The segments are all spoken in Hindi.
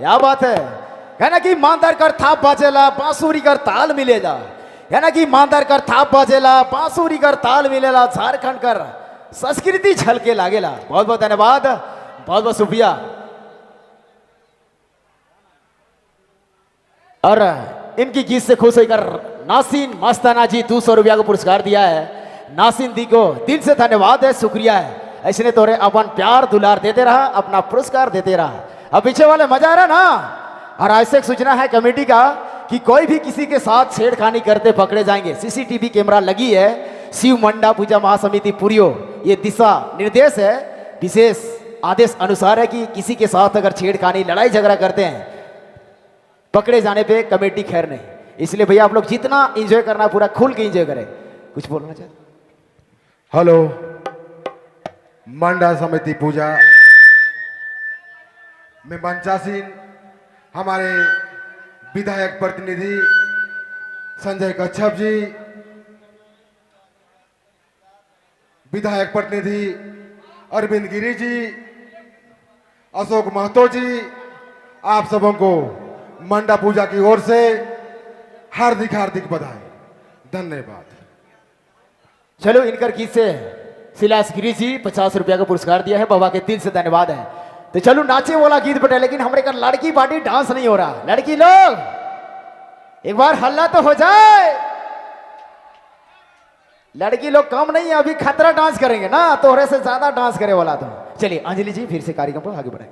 क्या बात है ना कि ईमानदार कर थाप बाजेला बांसुरी कर ताल मिलेला, है ना कि ईमानदार कर थाप बाजेला बांसुरी कर ताल मिलेला, झारखंड कर संस्कृति झलके लागेला। बहुत बहुत धन्यवाद, बहुत बहुत शुक्रिया। और इनकी गीत से खुश होकर नासिन मस्ताना जी 200 रुपया को पुरस्कार दिया है। नासिन दी को दिल से धन्यवाद है, शुक्रिया है। ऐसे तोरे अपन प्यार दुलार देते रहा, अपना पुरस्कार देते रहा। अब पीछे वाले मजा आ रहा ना। और ऐसे एक सूचना है कमेटी का कि कोई भी किसी के साथ छेड़खानी करते पकड़े जाएंगे। सीसीटीवी कैमरा लगी है। शिव मंडा पूजा महासमिति पुरियो ये दिशा निर्देश है, विशेष आदेश अनुसार है कि किसी के साथ अगर छेड़खानी लड़ाई झगड़ा करते हैं पकड़े जाने पे कमेटी खैर नहीं। इसलिए भैया आप लोग जितना एंजॉय करना पूरा खुल के एंजॉय करें। कुछ बोलना चाहते? हेलो, मंडा समिति पूजा में मंचासीन हमारे विधायक प्रतिनिधि संजय कच्छप जी, विधायक प्रतिनिधि अरविंद गिरी जी, अशोक महतो जी, आप सबों को मंडा पूजा की ओर से हार्दिक हार्दिक बधाई, धन्यवाद। चलो इनकर गीत से शिलास गिरी जी 50 रुपया का पुरस्कार दिया है, बाबा के दिल से धन्यवाद है। तो चलो नाचे वाला गीत बटे, लेकिन हमारे का लड़की पार्टी डांस नहीं हो रहा। लड़की लोग एक बार हल्ला तो हो जाए। लड़की लोग कम नहीं है, अभी खतरा डांस करेंगे ना, तोहरे से ज्यादा डांस करे वाला। तो चलिए अंजलि जी फिर से कार्यक्रम को आगे बढ़ाए।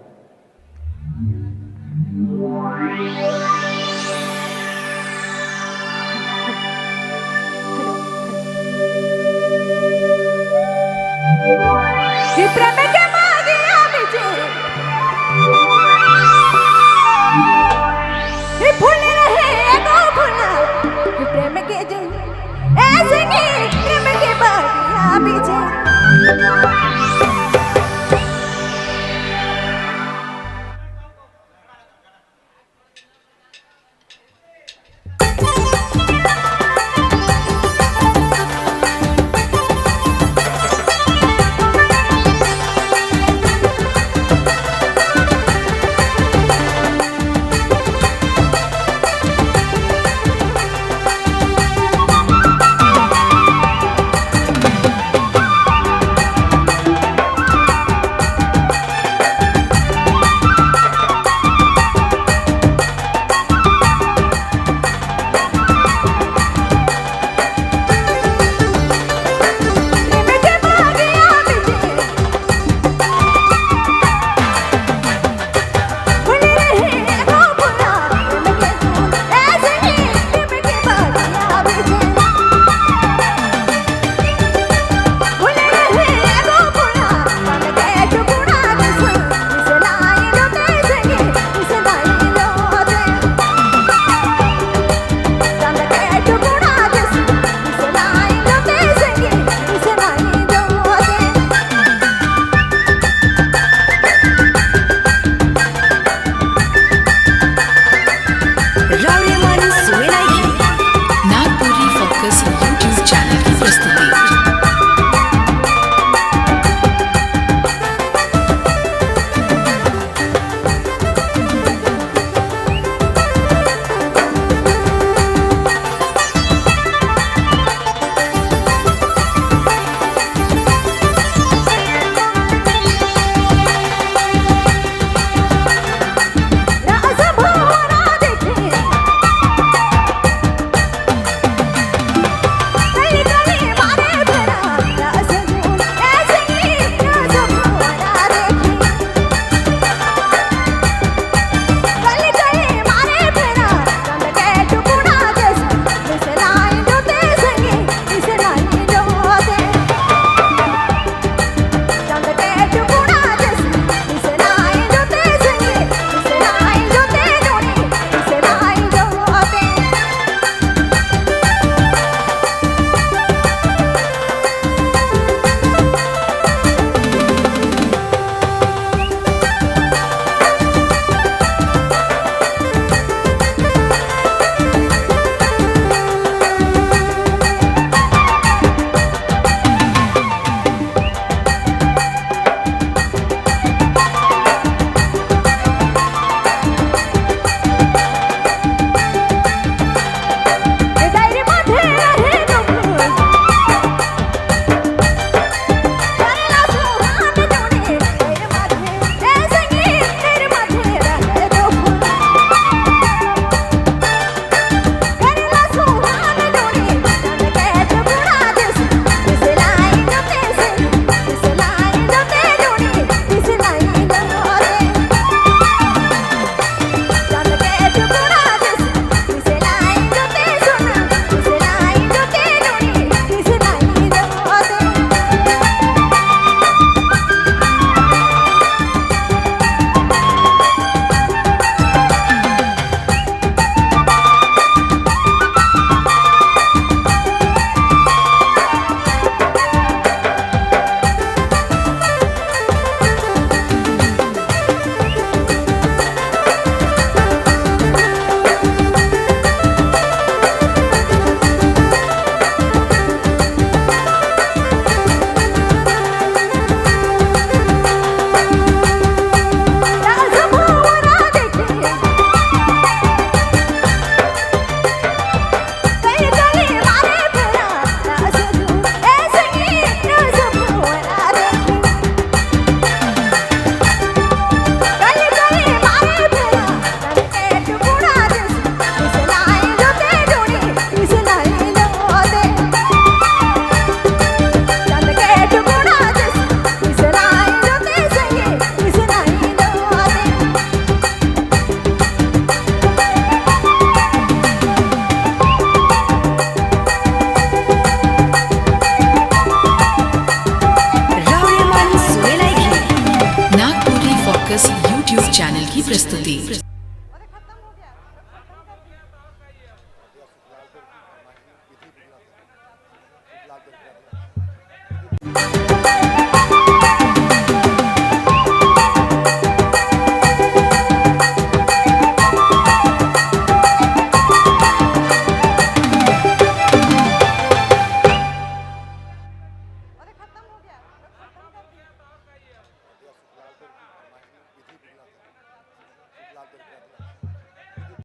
प्रेम के मागिया बिजे फूल रहे गो फूला प्रेम के जो ऐसे नहीं प्रेम के मागिया बिजे। सर्कस यूट्यूब चैनल की प्रस्तुति।